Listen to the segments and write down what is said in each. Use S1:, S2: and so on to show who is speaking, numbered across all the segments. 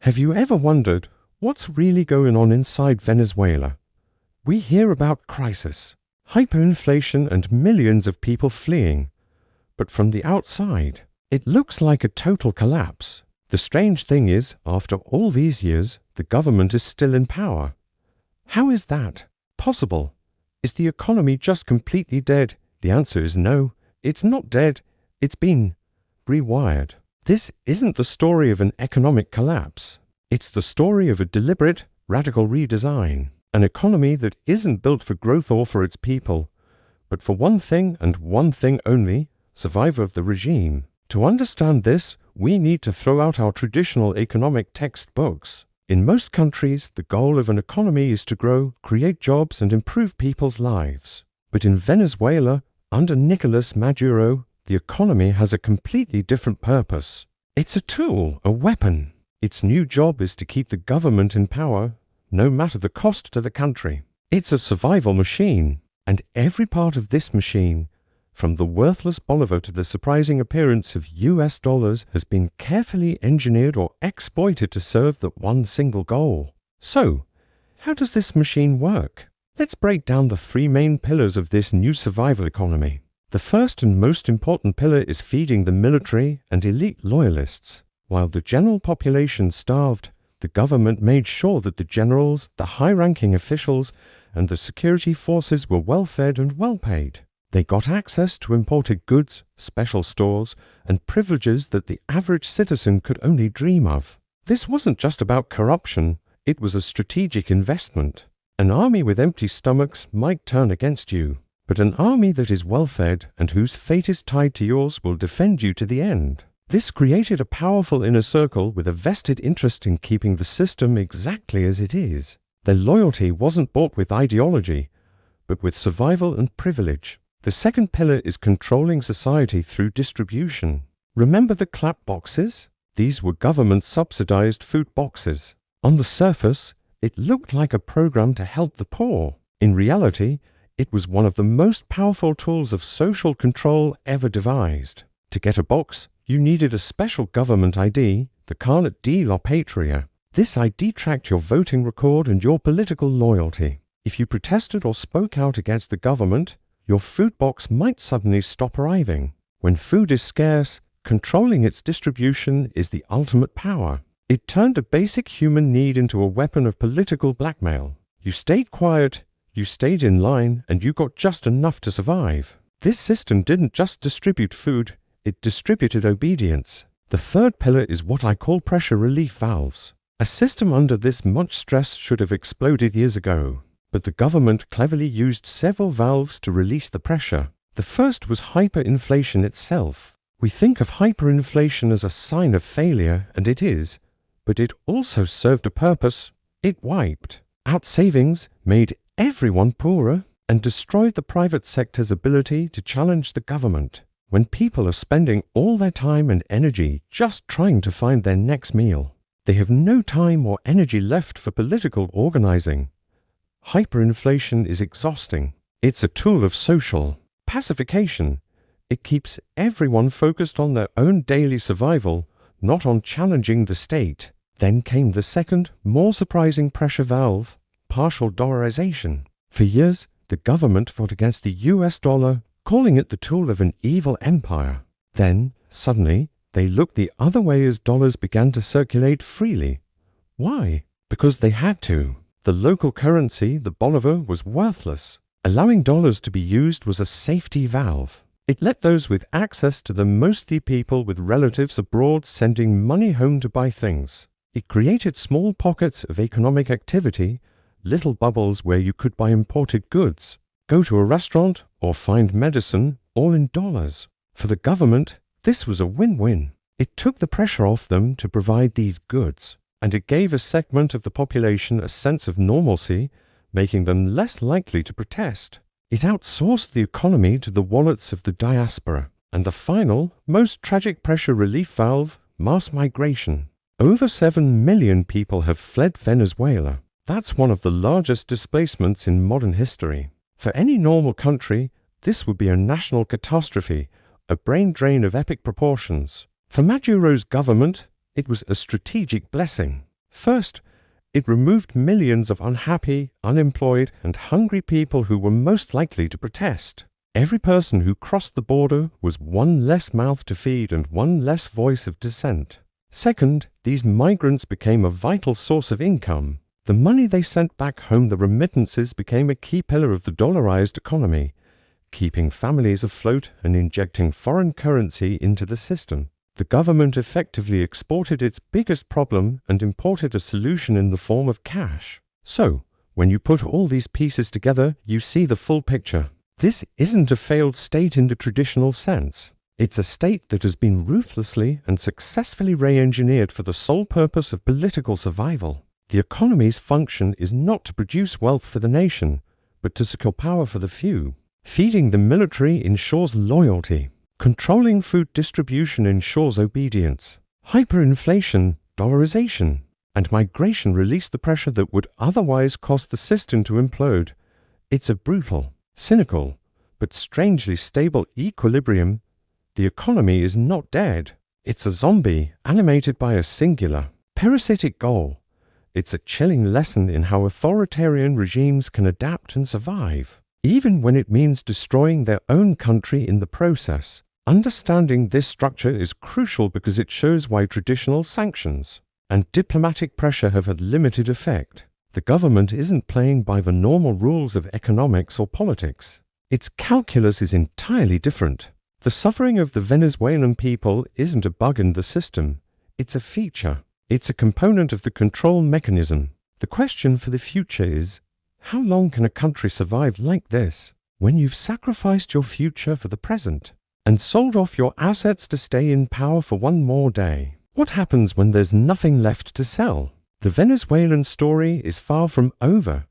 S1: Have you ever wondered what's really going on inside Venezuela? We hear about crisis, hyperinflation, and millions of people fleeing. But from the outside, it looks like a total collapse. The strange thing is, after all these years, the government is still in power. How is that possible? Is the economy just completely dead? The answer is no, it's not dead. It's been rewired. This isn't the story of an economic collapse. It's the story of a deliberate, radical redesign. An economy that isn't built for growth or for its people, but for one thing and one thing only: survival of the regime. To understand this, we need to throw out our traditional economic textbooks. In most countries, the goal of an economy is to grow, create jobs, and improve people's lives. But in Venezuela, under Nicolas Maduro, the economy has a completely different purpose. It's a tool, a weapon. Its new job is to keep the government in power, no matter the cost to the country. It's a survival machine, and every part of this machine, from the worthless bolivar to the surprising appearance of US dollars, has been carefully engineered or exploited to serve that one single goal. So, how does this machine work? Let's break down the three main pillars of this new survival economy. The first and most important pillar is feeding the military and elite loyalists. While the general population starved, the government made sure that the generals, the high-ranking officials, and the security forces were well-fed and well-paid. They got access to imported goods, special stores, and privileges that the average citizen could only dream of. This wasn't just about corruption, it was a strategic investment. An army with empty stomachs might turn against you, but an army that is well-fed and whose fate is tied to yours will defend you to the end. This created a powerful inner circle with a vested interest in keeping the system exactly as it is. Their loyalty wasn't bought with ideology, but with survival and privilege. The second pillar is controlling society through distribution. Remember the clap boxes? These were government-subsidized food boxes. On the surface, it looked like a program to help the poor. In reality, it was one of the most powerful tools of social control ever devised. To get a box, you needed a special government ID, the Carnet de la Patria. This ID tracked your voting record and your political loyalty. If you protested or spoke out against the government, your food box might suddenly stop arriving. When food is scarce, controlling its distribution is the ultimate power. It turned a basic human need into a weapon of political blackmail. You stayed quiet, you stayed in line, and you got just enough to survive. This system didn't just distribute food, it distributed obedience. The third pillar is what I call pressure relief valves. A system under this much stress should have exploded years ago, but the government cleverly used several valves to release the pressure. The first was hyperinflation itself. We think of hyperinflation as a sign of failure, and it is, but it also served a purpose. It wiped out savings, made everyone poorer, and destroyed the private sector's ability to challenge the government. When people are spending all their time and energy just trying to find their next meal, they have no time or energy left for political organizing. Hyperinflation is exhausting. It's a tool of social pacification. It keeps everyone focused on their own daily survival, not on challenging the state. Then came the second, more surprising pressure valve: partial dollarization. For years, the government fought against the US dollar, calling it the tool of an evil empire. Then, suddenly, they looked the other way as dollars began to circulate freely. Why? Because they had to. The local currency, the bolivar, was worthless. Allowing dollars to be used was a safety valve. It let those with access to them, mostly people with relatives abroad, sending money home to buy things. It created small pockets of economic activity, little bubbles where you could buy imported goods, go to a restaurant, or find medicine, all in dollars. For the government, this was a win-win. It took the pressure off them to provide these goods, and it gave a segment of the population a sense of normalcy, making them less likely to protest. It outsourced the economy to the wallets of the diaspora. And the final, most tragic pressure relief valve: mass migration. Over 7 million people have fled Venezuela. That's one of the largest displacements in modern history. For any normal country, this would be a national catastrophe, a brain drain of epic proportions. For Maduro's government, it was a strategic blessing. First, it removed millions of unhappy, unemployed, and hungry people who were most likely to protest. Every person who crossed the border was one less mouth to feed and one less voice of dissent. Second, these migrants became a vital source of income. The money they sent back home, the remittances, became a key pillar of the dollarized economy, keeping families afloat and injecting foreign currency into the system. The government effectively exported its biggest problem and imported a solution in the form of cash. So, when you put all these pieces together, you see the full picture. This isn't a failed state in the traditional sense. It's a state that has been ruthlessly and successfully re-engineered for the sole purpose of political survival. The economy's function is not to produce wealth for the nation, but to secure power for the few. Feeding the military ensures loyalty. Controlling food distribution ensures obedience. Hyperinflation, dollarization, and migration release the pressure that would otherwise cause the system to implode. It's a brutal, cynical, but strangely stable equilibrium. The economy is not dead. It's a zombie animated by a singular, parasitic goal. It's a chilling lesson in how authoritarian regimes can adapt and survive, even when it means destroying their own country in the process. Understanding this structure is crucial because it shows why traditional sanctions and diplomatic pressure have had limited effect. The government isn't playing by the normal rules of economics or politics. Its calculus is entirely different. The suffering of the Venezuelan people isn't a bug in the system. It's a feature. It's a component of the control mechanism. The question for the future is, how long can a country survive like this when you've sacrificed your future for the present and sold off your assets to stay in power for one more day? What happens when there's nothing left to sell? The Venezuelan story is far from over,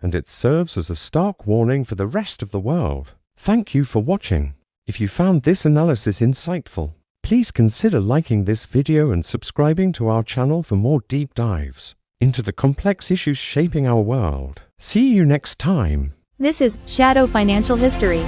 S1: and it serves as a stark warning for the rest of the world. Thank you for watching. If you found this analysis insightful, please consider liking this video and subscribing to our channel for more deep dives into the complex issues shaping our world. See you next time.
S2: This is Shadow Financial History.